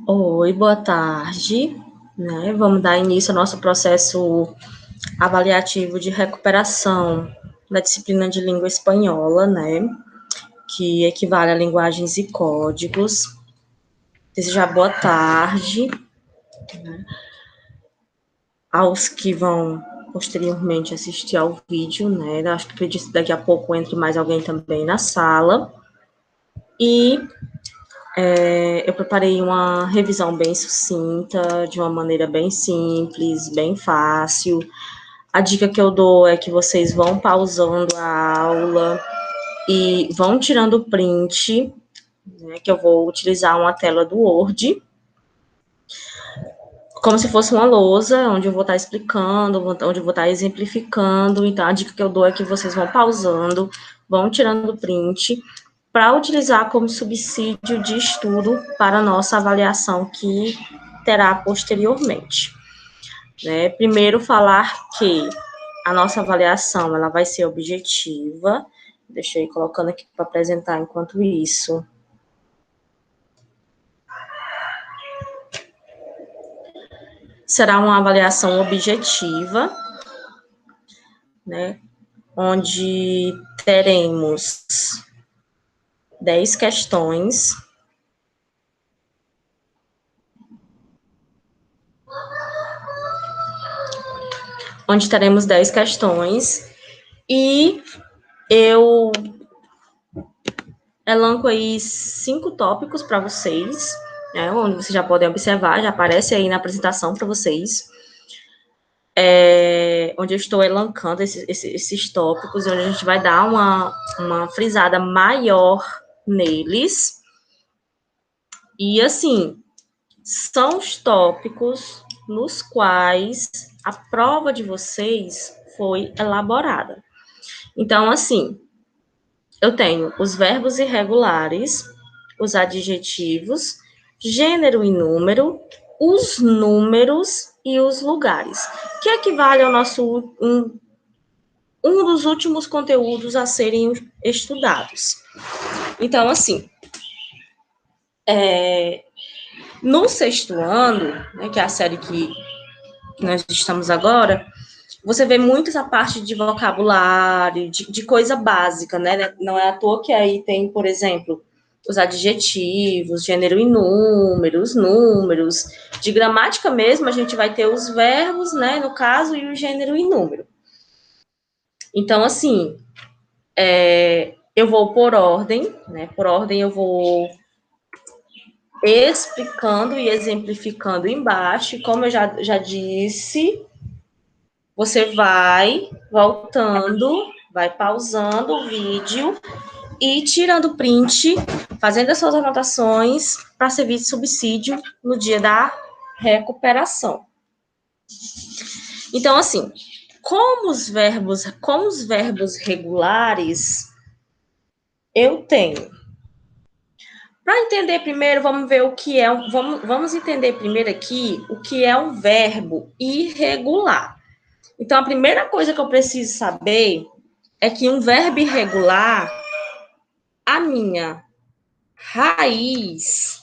Oi, boa tarde. Né? Vamos dar início ao nosso processo avaliativo de recuperação da disciplina de língua espanhola, né? Que equivale a linguagens e códigos. Desejar boa tarde, né, aos que vão posteriormente assistir ao vídeo, né? Acho que acredito que daqui a pouco entre mais alguém também na sala. E eu preparei uma revisão bem sucinta, de uma maneira bem simples, bem fácil. A dica que eu dou é que vocês vão pausando a aula e vão tirando print, né, que eu vou utilizar uma tela do Word, como se fosse uma lousa, onde eu vou estar explicando, onde eu vou estar exemplificando. Então, a dica que eu dou é que vocês vão pausando, vão tirando print, para utilizar como subsídio de estudo para a nossa avaliação que terá posteriormente. Né? Primeiro, falar que a nossa avaliação ela vai ser objetiva. Deixa eu ir colocando aqui para apresentar enquanto isso. Será uma avaliação objetiva, né? Onde teremos 10 questões. Onde teremos 10 questões. E eu elenco aí 5 tópicos para vocês, né, onde vocês já podem observar, já aparece aí na apresentação para vocês, onde eu estou elencando esses tópicos, onde a gente vai dar uma frisada maior neles. E, assim, são os tópicos nos quais a prova de vocês foi elaborada. Então, assim, eu tenho os verbos irregulares, os adjetivos, gênero e número, os números e os lugares, que equivale ao nosso um dos últimos conteúdos a serem estudados. Então, assim, no sexto ano, né, que é a série que nós estamos agora, você vê muito essa parte de vocabulário, de coisa básica, né? Não é à toa que aí tem, por exemplo, os adjetivos, gênero e número, os números. De gramática mesmo, a gente vai ter os verbos, né, no caso, e o gênero e número. Então, assim, eu vou por ordem, né? Por ordem eu vou explicando e exemplificando embaixo. E como eu já disse, você vai voltando, vai pausando o vídeo e tirando print, fazendo as suas anotações para servir de subsídio no dia da recuperação. Então, assim, como os verbos regulares, eu tenho. Para entender primeiro, vamos ver o que é. Vamos entender primeiro aqui o que é um verbo irregular. Então, a primeira coisa que eu preciso saber é que um verbo irregular, a minha raiz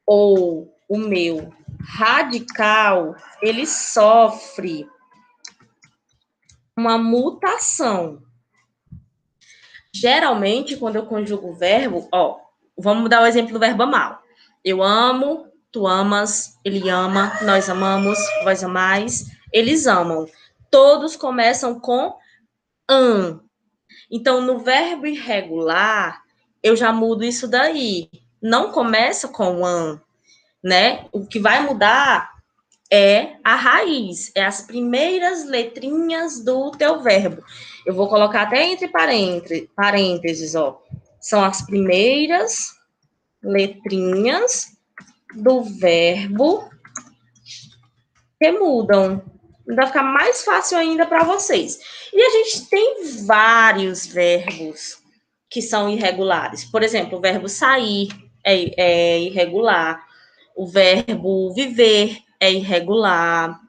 ou o meu radical, ele sofre uma mutação. Geralmente, quando eu conjugo o verbo, vamos dar o exemplo do verbo amar. Eu amo, tu amas, ele ama, nós amamos, vós amais, eles amam. Todos começam com an. Então, no verbo irregular, eu já mudo isso daí. Não começa com an, né? O que vai mudar é a raiz, é as primeiras letrinhas do teu verbo. Eu vou colocar até entre parênteses, ó. São as primeiras letrinhas do verbo que mudam. Vai ficar mais fácil ainda para vocês. E a gente tem vários verbos que são irregulares. Por exemplo, o verbo sair é irregular. O verbo viver é irregular.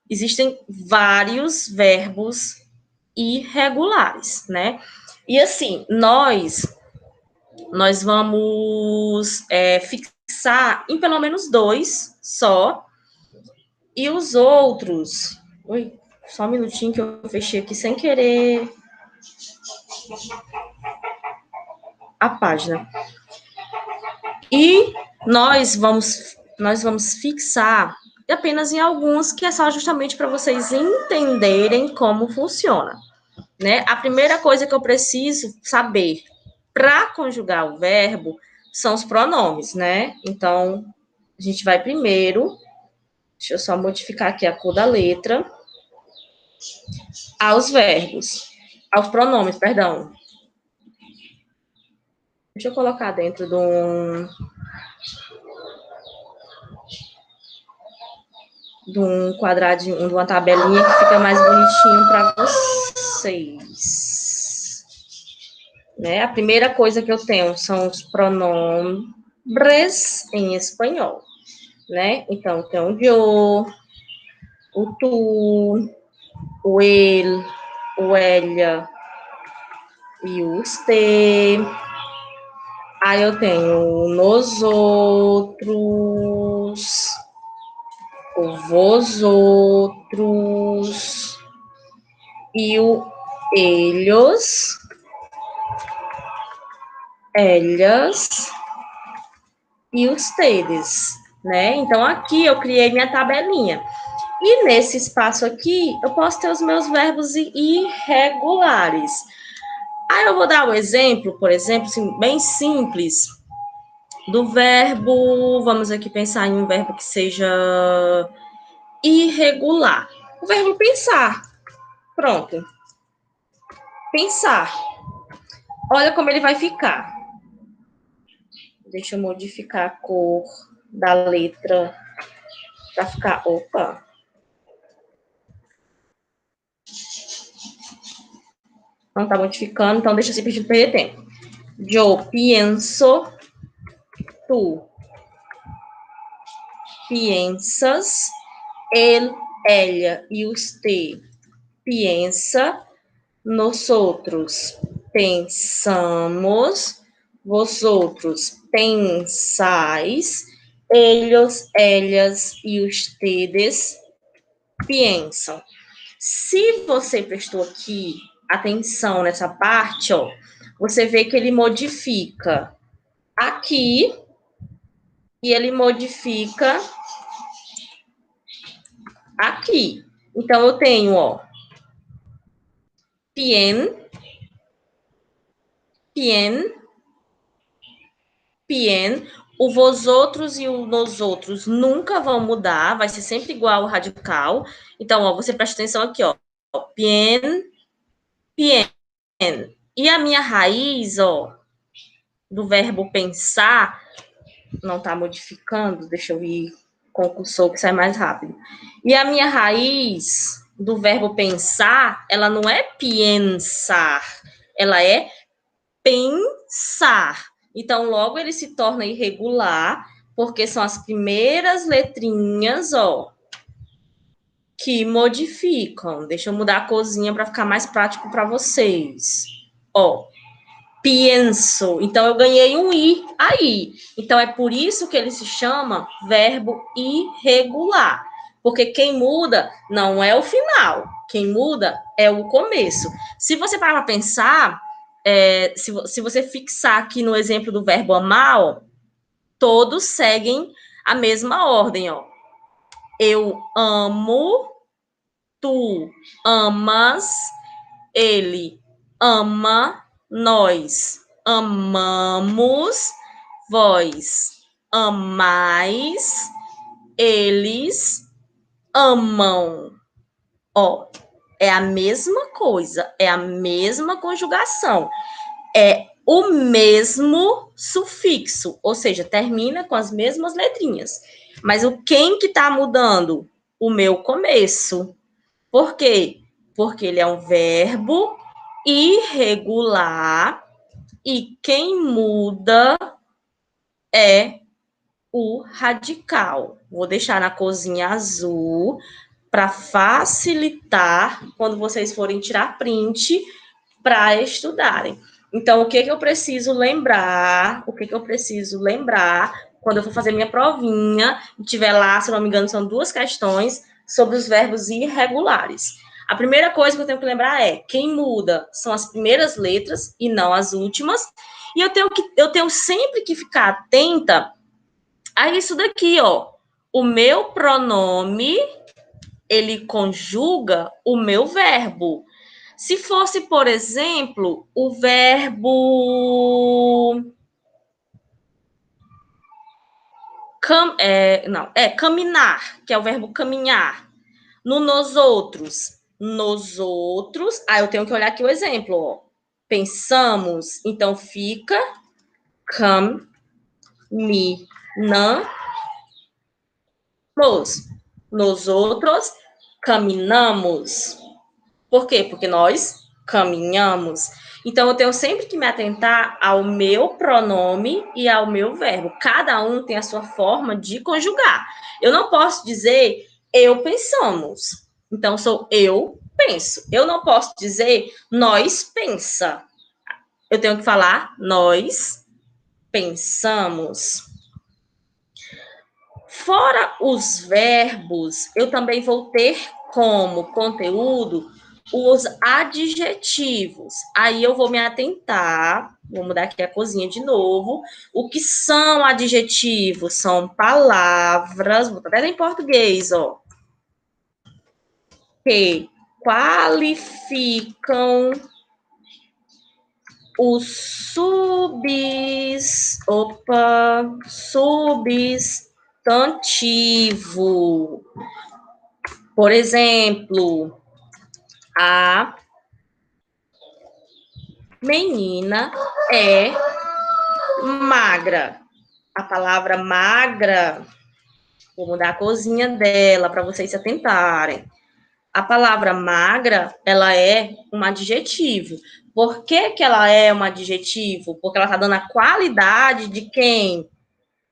Existem vários verbos irregulares, né? E assim, nós vamos fixar em pelo menos 2 só, e os outros... Oi, só um minutinho que eu fechei aqui sem querer a página. E nós vamos fixar apenas em alguns, que é só justamente para vocês entenderem como funciona, né? A primeira coisa que eu preciso saber para conjugar o verbo são os pronomes, né? Então, a gente vai primeiro, deixa eu só modificar aqui a cor da letra, aos verbos, aos pronomes, perdão. Deixa eu colocar dentro de um quadradinho, de uma tabelinha que fica mais bonitinho para vocês. Né? A primeira coisa que eu tenho são os pronomes em espanhol, né? Então, tem o yo, o tu, o ele, o ella e o usted. Aí eu tenho o nós outros, o vós outros e o ellos, ellas e ustedes, né? Então, aqui eu criei minha tabelinha. E nesse espaço aqui, eu posso ter os meus verbos irregulares. Aí eu vou dar um exemplo, por exemplo, assim, bem simples, do verbo... Vamos aqui pensar em um verbo que seja irregular. O verbo pensar. Pronto. Pensar. Olha como ele vai ficar. Deixa eu modificar a cor da letra para ficar... Opa! Não está modificando, então deixa eu simplesmente perder tempo. Yo pienso, tú piensas, él, ella y usted piensa, nosotros pensamos, vosotros pensáis, ellos, ellas e ustedes pensam. Se você prestou aqui atenção nessa parte, ó, você vê que ele modifica aqui e ele modifica aqui. Então, eu tenho, ó, pien, pien, pien. O vosotros e o nosotros nunca vão mudar, vai ser sempre igual ao radical. Então, ó, você presta atenção aqui, ó. Pien, pien. E a minha raiz, ó, do verbo pensar, não está modificando, deixa eu ir com o cursor que sai mais rápido. E a minha raiz do verbo pensar, ela não é pensar, ela é pensar. Então, logo ele se torna irregular, porque são as primeiras letrinhas, ó, que modificam. Deixa eu mudar a corzinha para ficar mais prático para vocês. Ó, pienso. Então, eu ganhei um i aí. Então, é por isso que ele se chama verbo irregular. Porque quem muda não é o final. Quem muda é o começo. Se você parar para pensar, se você fixar aqui no exemplo do verbo amar, ó, todos seguem a mesma ordem. Ó. Eu amo, tu amas, ele ama, nós amamos, vós amais, eles amam. Ó, é a mesma coisa, é a mesma conjugação, é o mesmo sufixo, ou seja, termina com as mesmas letrinhas. Mas o quem que tá mudando? O meu começo. Por quê? Porque ele é um verbo irregular e quem muda é o radical. Vou deixar na corzinha azul para facilitar quando vocês forem tirar print para estudarem. Então, o que eu preciso lembrar? O que eu preciso lembrar quando eu for fazer minha provinha e tiver lá, se não me engano, são 2 questões sobre os verbos irregulares. A primeira coisa que eu tenho que lembrar é: quem muda são as primeiras letras e não as últimas. E eu tenho sempre que ficar atenta a isso daqui, ó. O meu pronome, ele conjuga o meu verbo. Se fosse, por exemplo, o verbo caminhar, que é o verbo caminhar. No nos outros, aí eu tenho que olhar aqui o exemplo, ó. Pensamos, então fica caminhamos. Nos outros, caminhamos. Por quê? Porque nós caminhamos. Então, eu tenho sempre que me atentar ao meu pronome e ao meu verbo. Cada um tem a sua forma de conjugar. Eu não posso dizer eu pensamos. Então, sou eu penso. Eu não posso dizer nós pensa. Eu tenho que falar nós pensamos. Fora os verbos, eu também vou ter como conteúdo os adjetivos. Aí eu vou me atentar, vou mudar aqui a cozinha de novo. O que são adjetivos? São palavras, vou até em português, ó, que qualificam os substantivo. Por exemplo, a menina é magra. A palavra magra, vou mudar a cozinha dela para vocês se atentarem. A palavra magra, ela é um adjetivo. Por que ela é um adjetivo? Porque ela está dando a qualidade de quem?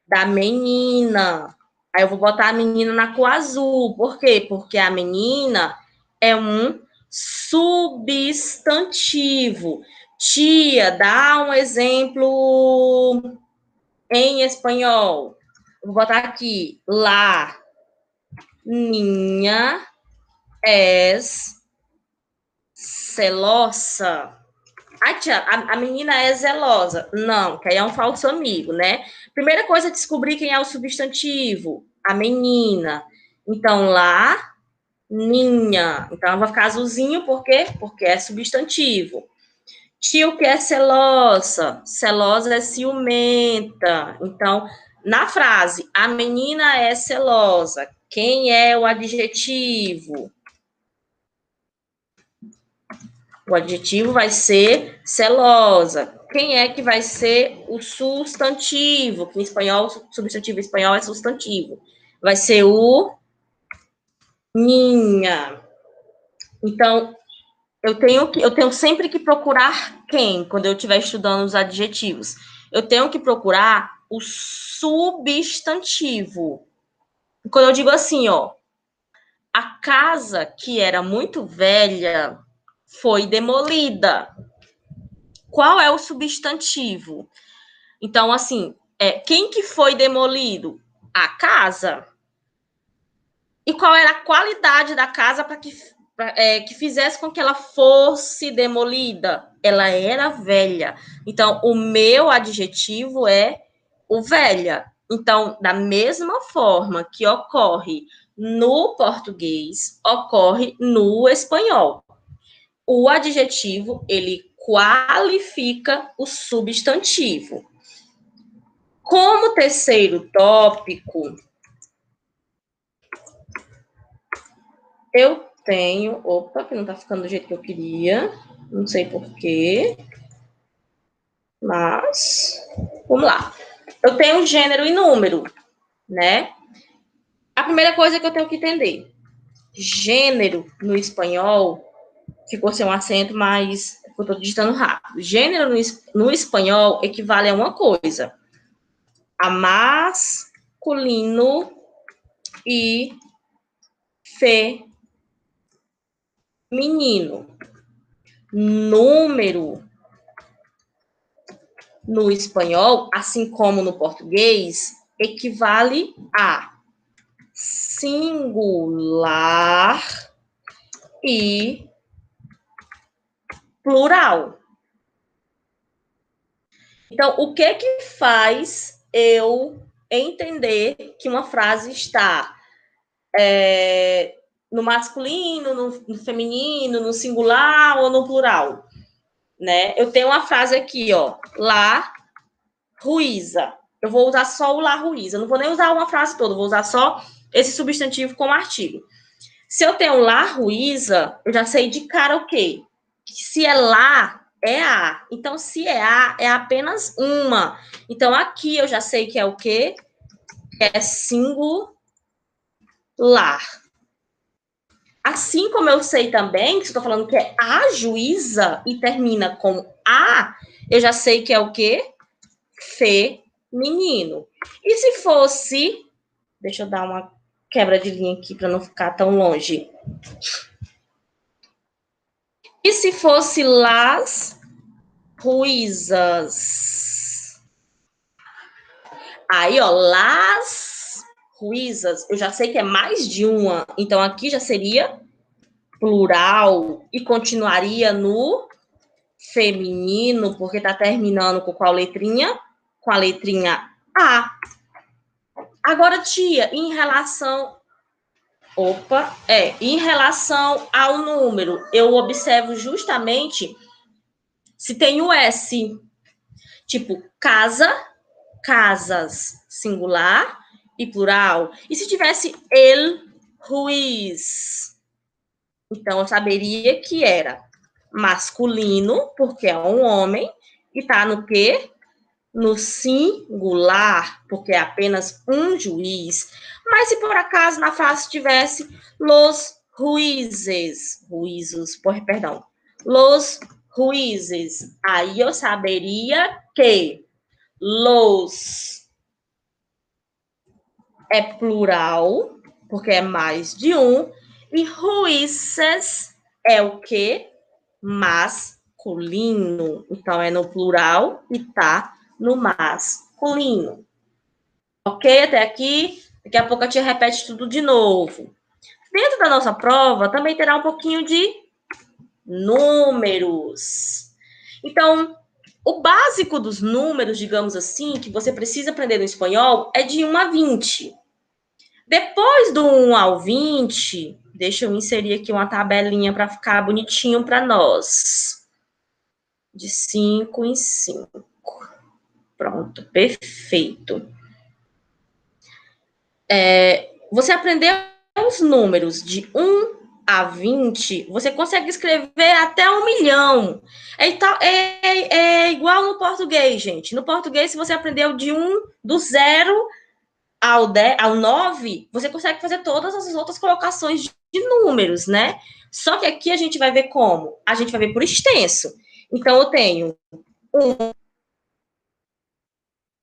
Da menina. Aí eu vou botar a menina na cor azul. Por quê? Porque a menina é um substantivo. Tia, dá um exemplo em espanhol. Vou botar aqui. La niña es celosa. Tia, a menina é zelosa. Não, que aí é um falso amigo, né? Primeira coisa é descobrir quem é o substantivo. A menina. Então, lá, ninha. Então, vai ficar azulzinho, por quê? Porque é substantivo. Tio que é celosa. Celosa é ciumenta. Então, na frase, a menina é celosa. Quem é o adjetivo? O adjetivo vai ser celosa. Quem é que vai ser o substantivo? Que em espanhol, substantivo em espanhol é substantivo. Vai ser o minha. Então, eu tenho sempre que procurar quem, quando eu estiver estudando os adjetivos. Eu tenho que procurar o substantivo. Quando eu digo assim, ó, a casa que era muito velha foi demolida. Qual é o substantivo? Então, assim, quem que foi demolido? A casa. E qual era a qualidade da casa para que fizesse com que ela fosse demolida? Ela era velha. Então, o meu adjetivo é o velha. Então, da mesma forma que ocorre no português, ocorre no espanhol. O adjetivo, ele qualifica o substantivo. Como terceiro tópico, eu tenho... Opa, que não tá ficando do jeito que eu queria. Não sei porquê. Mas, vamos lá. Eu tenho gênero e número, né? A primeira coisa que eu tenho que entender. Gênero, no espanhol, ficou sem um acento, mas eu tô digitando rápido. Gênero, no espanhol, equivale a uma coisa. A masculino e menino. Número no espanhol, assim como no português, equivale a singular e plural. Então, o que faz eu entender que uma frase está no masculino, no feminino, no singular ou no plural? Né? Eu tenho uma frase aqui, ó, lá, Ruiza. Eu vou usar só o lá, Ruiza. Eu não vou nem usar uma frase toda, eu vou usar só esse substantivo como artigo. Se eu tenho lá, Ruiza, eu já sei de cara o quê? Se é lá, é a. Então, se é a, é apenas uma. Então, aqui eu já sei que é o quê? É singular. Assim como eu sei também, que estou falando que é a juíza e termina com a, eu já sei que é o quê? Feminino. E se fosse, deixa eu dar uma quebra de linha aqui para não ficar tão longe. E se fosse las ruizas? Aí, ó, las ruizas, eu já sei que é mais de uma, então aqui já seria plural e continuaria no feminino, porque tá terminando com qual letrinha? Com a letrinha A. Agora, tia, em relação em relação ao número, eu observo justamente se tem o S, tipo casa, casas, singular e plural. E se tivesse el Ruiz? Então eu saberia que era masculino, porque é um homem, e tá no quê? No singular, porque é apenas um juiz. Mas se por acaso na frase tivesse los juízes, perdão, los juízes, aí eu saberia que los é plural, porque é mais de um, e juízes é o quê? Masculino. Então é no plural e tá no masculino. Ok? Até aqui. Daqui a pouco a tia repete tudo de novo. Dentro da nossa prova também terá um pouquinho de números. Então, o básico dos números, digamos assim, que você precisa aprender no espanhol é de 1 a 20. Depois do 1 ao 20, deixa eu inserir aqui uma tabelinha para ficar bonitinho para nós. De 5 em 5. Pronto, perfeito. Você aprendeu os números de 1 a 20, você consegue escrever até 1 milhão. É igual no português, gente. No português, se você aprendeu do 0 ao 9, você consegue fazer todas as outras colocações de números, né? Só que aqui a gente vai ver como? A gente vai ver por extenso. Então, eu tenho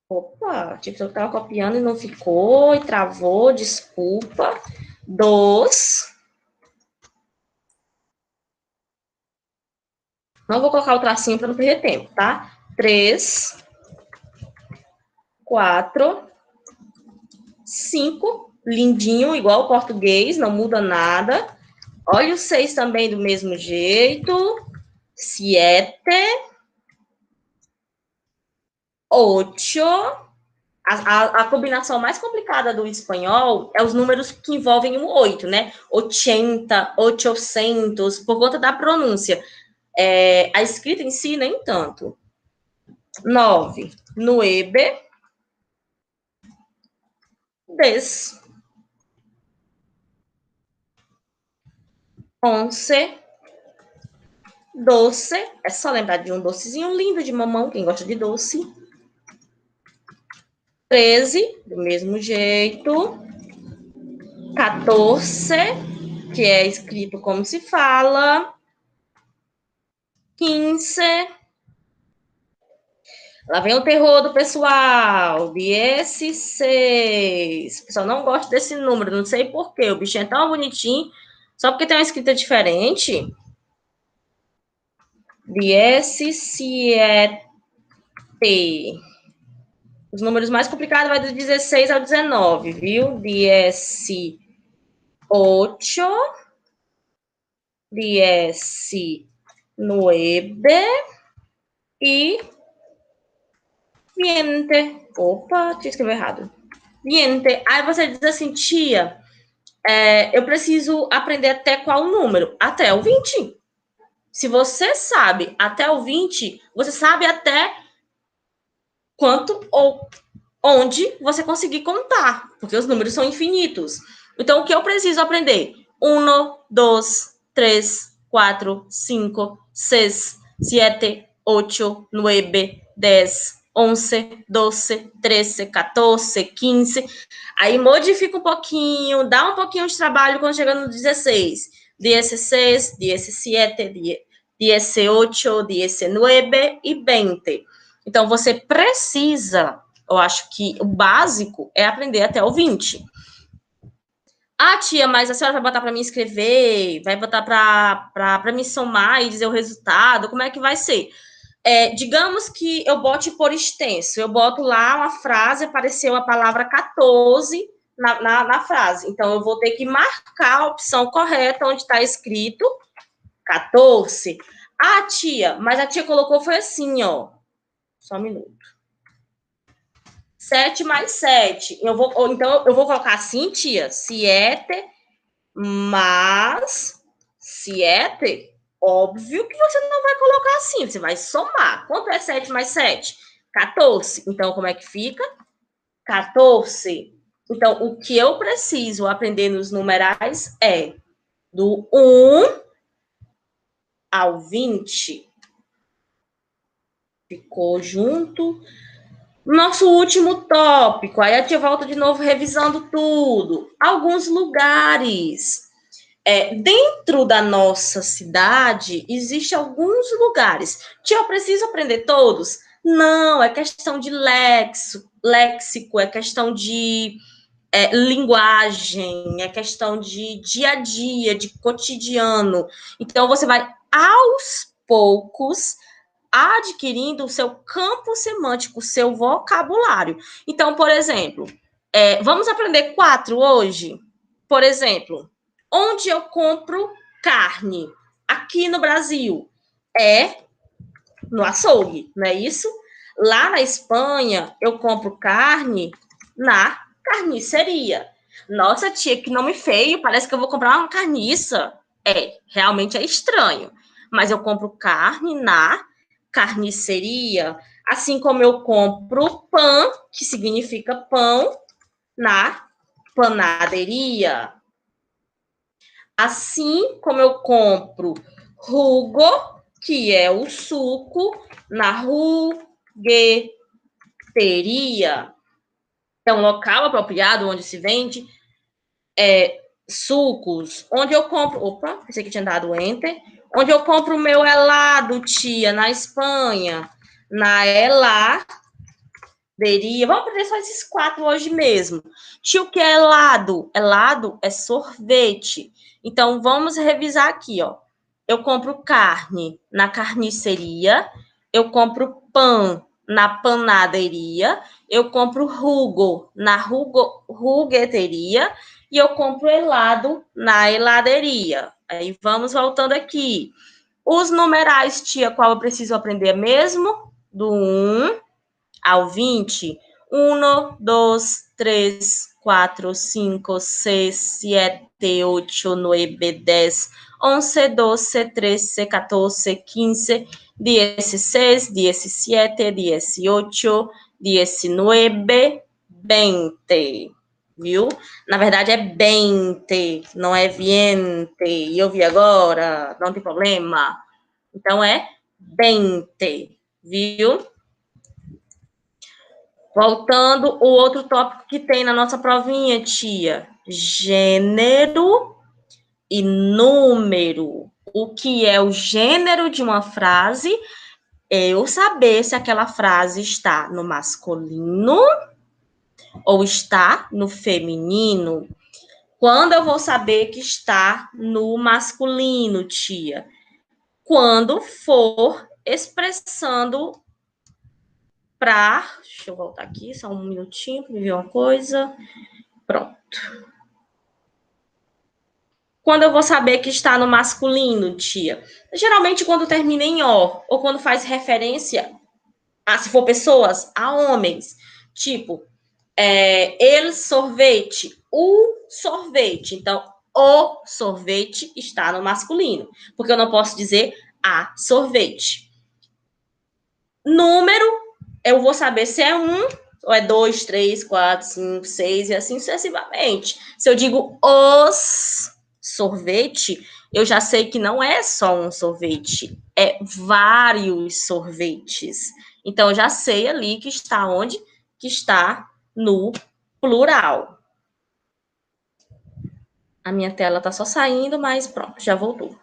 Opa, tipo, eu estava copiando e não ficou, e travou, desculpa. Dos. Não vou colocar o tracinho para não perder tempo, tá? 3, 4, 5. Lindinho, igual o português, não muda nada. Olha o 6 também do mesmo jeito. 7, 8. A combinação mais complicada do espanhol é os números que envolvem o 8, né? 80, 800, por conta da pronúncia. A escrita em si, nem tanto. 9, 9, 10, 11, 12. É só lembrar de um docezinho lindo de mamão, quem gosta de doce. 13, do mesmo jeito. 14, que é escrito como se fala. 15. Lá vem o terror do pessoal. 16. O pessoal não gosta desse número, não sei porquê. O bichinho é tão bonitinho, Só porque tem uma escrita diferente. 17. Os números mais complicados vai do 16 ao 19, viu? 18, 19 e 20. Opa, tinha escrevido errado. 20. Aí você diz assim, tia, eu preciso aprender até qual número? Até o 20. Se você sabe até o 20, você sabe até quanto ou onde você conseguir contar, porque os números são infinitos. Então, o que eu preciso aprender? 1, 2, 3, 4, 5, 6, 7, 8, 9, 10, 11, 12, 13, 14, 15. Aí modifica um pouquinho, dá um pouquinho de trabalho quando chega no 16. 16, 17, 18, 19 e 20. Então, você precisa, eu acho que o básico é aprender até o 20. Ah, tia, mas a senhora vai botar para mim escrever, vai botar para me somar e dizer o resultado, como é que vai ser? Digamos que eu bote por extenso, eu boto lá uma frase, apareceu a palavra 14 na frase. Então, eu vou ter que marcar a opção correta onde está escrito 14. Ah, tia, mas a tia colocou foi assim, ó. Só um minuto. 7 mais 7. Então, eu vou colocar assim, tia. 7 mais 7. Óbvio que você não vai colocar assim. Você vai somar. Quanto é 7 mais 7? 14. Então, como é que fica? 14. Então, o que eu preciso aprender nos numerais é do 1 ao 20. Ficou junto? Nosso último tópico, aí a tia volta de novo revisando tudo. Alguns lugares. Dentro da nossa cidade, existem alguns lugares. Tia, eu preciso aprender todos? Não, é questão de léxico, é questão de linguagem, é questão de dia a dia, de cotidiano. Então, você vai, aos poucos, adquirindo o seu campo semântico, o seu vocabulário. Então, por exemplo, vamos aprender 4 hoje? Por exemplo, onde eu compro carne? Aqui no Brasil. É no açougue, não é isso? Lá na Espanha, eu compro carne na carniceria. Nossa, tia, que nome feio, parece que eu vou comprar uma carniça. Realmente é estranho. Mas eu compro carne na carniceria, assim como eu compro pão, que significa pão, na panaderia. Assim como eu compro rugo, que é o suco, na rugueteria. É um local apropriado onde se vende sucos. Onde eu compro... Opa, pensei que tinha dado enter. Onde eu compro o meu helado, tia, na Espanha. Na heladeria. Vamos aprender só esses 4 hoje mesmo. Tio, o que é helado? Helado é sorvete. Então, vamos revisar aqui, ó. Eu compro carne na carniceria, eu compro pão na panaderia, eu compro rugo na rugueteria e eu compro helado na heladeria. Aí vamos voltando aqui. Os numerais, tia, qual eu preciso aprender mesmo? Do 1 ao 20. 1, 2, 3, 4, 5, 6, 7, 8, 9, 10, 11, 12, 13, 14, 15, 16, 17, 18, 19, 20. Viu? Na verdade é 20, não é 20. E eu vi agora, não tem problema. Então é 20, viu? Voltando, o outro tópico que tem na nossa provinha, tia. Gênero e número. O que é o gênero de uma frase? É eu saber se aquela frase está no masculino ou está no feminino. Quando eu vou saber que está no masculino, tia? Quando for expressando para... Deixa eu voltar aqui, só um minutinho para ver uma coisa. Pronto. Quando eu vou saber que está no masculino, tia? Geralmente quando termina em O, ou quando faz referência, se for pessoas, a homens. Tipo, ele sorvete, o sorvete. Então, o sorvete está no masculino. Porque eu não posso dizer a sorvete. Número, eu vou saber se é um, ou é 2, 3, 4, 5, 6, e assim sucessivamente. Se eu digo os sorvete, eu já sei que não é só um sorvete, é vários sorvetes. Então, eu já sei ali que está onde? Que está no plural. A minha tela está só saindo, mas pronto, já voltou.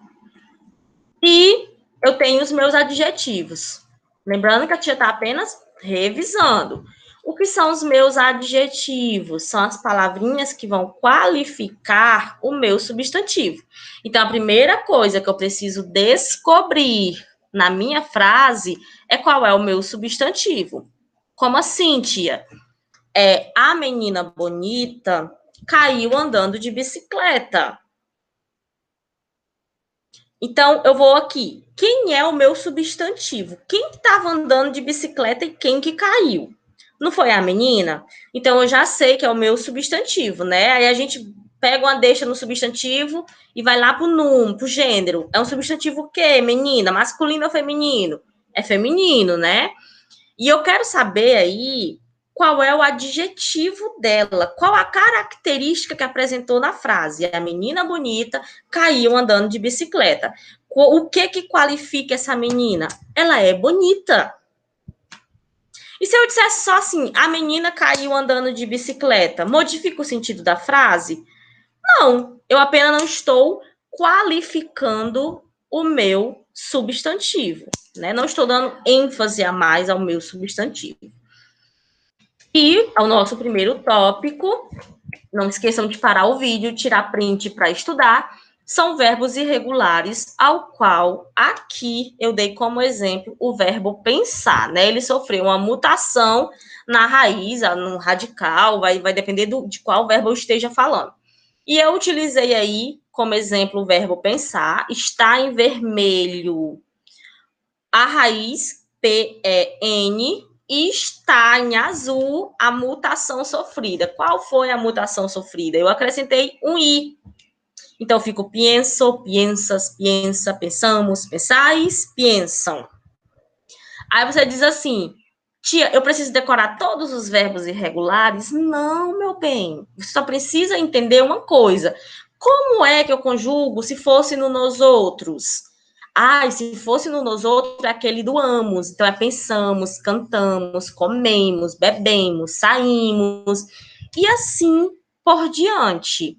E eu tenho os meus adjetivos. Lembrando que a tia está apenas revisando. O que são os meus adjetivos? São as palavrinhas que vão qualificar o meu substantivo. Então, a primeira coisa que eu preciso descobrir na minha frase é qual é o meu substantivo. Como assim, tia? A menina bonita caiu andando de bicicleta. Então, eu vou aqui. Quem é o meu substantivo? Quem estava andando de bicicleta e quem que caiu? Não foi a menina? Então, eu já sei que é o meu substantivo, né? Aí a gente pega uma deixa no substantivo e vai lá pro número, pro gênero. É um substantivo o quê? Menina? Masculino ou feminino? É feminino, né? E eu quero saber aí qual é o adjetivo dela, qual a característica que apresentou na frase. A menina bonita caiu andando de bicicleta. O que qualifica essa menina? Ela é bonita. E se eu dissesse só assim, a menina caiu andando de bicicleta, modifica o sentido da frase? Não, eu apenas não estou qualificando o meu substantivo, né? Não estou dando ênfase a mais ao meu substantivo. E ao nosso primeiro tópico, não esqueçam de parar o vídeo, tirar print para estudar, são verbos irregulares, ao qual aqui eu dei como exemplo o verbo pensar, né? Ele sofreu uma mutação na raiz, no radical, vai depender de qual verbo eu esteja falando. E eu utilizei aí como exemplo o verbo pensar, está em vermelho a raiz P-E-N e está em azul a mutação sofrida. Qual foi a mutação sofrida? Eu acrescentei um i. Então, fico pienso, piensas, piensa, pensamos, pensais, pensam. Aí você diz assim, tia, eu preciso decorar todos os verbos irregulares? Não, meu bem. Você só precisa entender uma coisa. Como é que eu conjugo se fosse no nos outros? Ah, e se fosse no nos outros, é aquele do amos. Então, é pensamos, cantamos, comemos, bebemos, saímos. E assim por diante.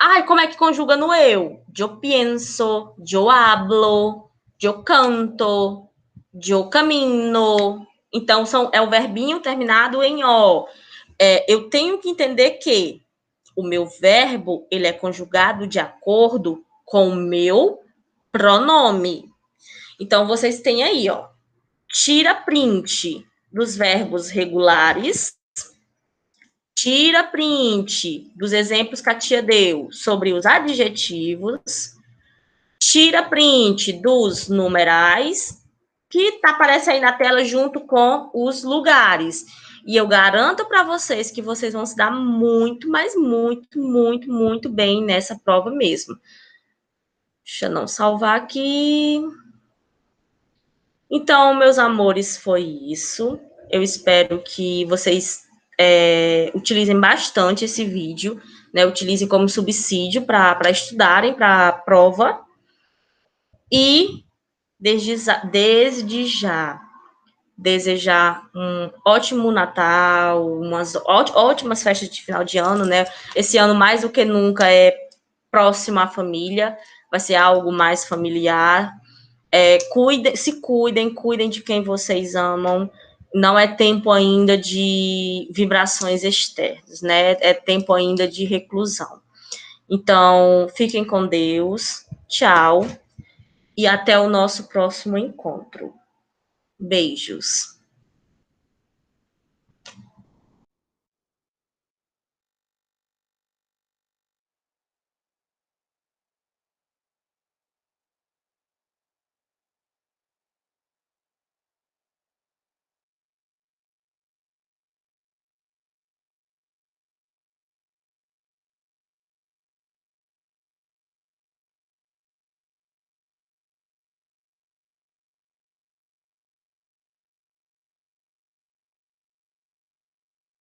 Ah, e como é que conjuga no eu? Eu pienso, eu hablo, eu canto, eu camino. Então, é o verbinho terminado em O. Eu tenho que entender que o meu verbo ele é conjugado de acordo com o meu pronome. Então, vocês têm aí, ó, tira print dos verbos regulares, tira print dos exemplos que a tia deu sobre os adjetivos, tira print dos numerais, que aparece aí na tela junto com os lugares. E eu garanto para vocês que vocês vão se dar muito, mas muito, muito, muito bem nessa prova mesmo. Deixa eu não salvar aqui. Então, meus amores, foi isso. Eu espero que vocês utilizem bastante esse vídeo, né? Utilizem como subsídio para estudarem para a prova. E desde já desejar um ótimo Natal, umas ótimas festas de final de ano, né? Esse ano, mais do que nunca, é próximo à família, vai ser algo mais familiar. Se cuidem de quem vocês amam, Não é tempo ainda de vibrações externas, né? É tempo ainda de reclusão. Então, fiquem com Deus. Tchau. E até o nosso próximo encontro. Beijos.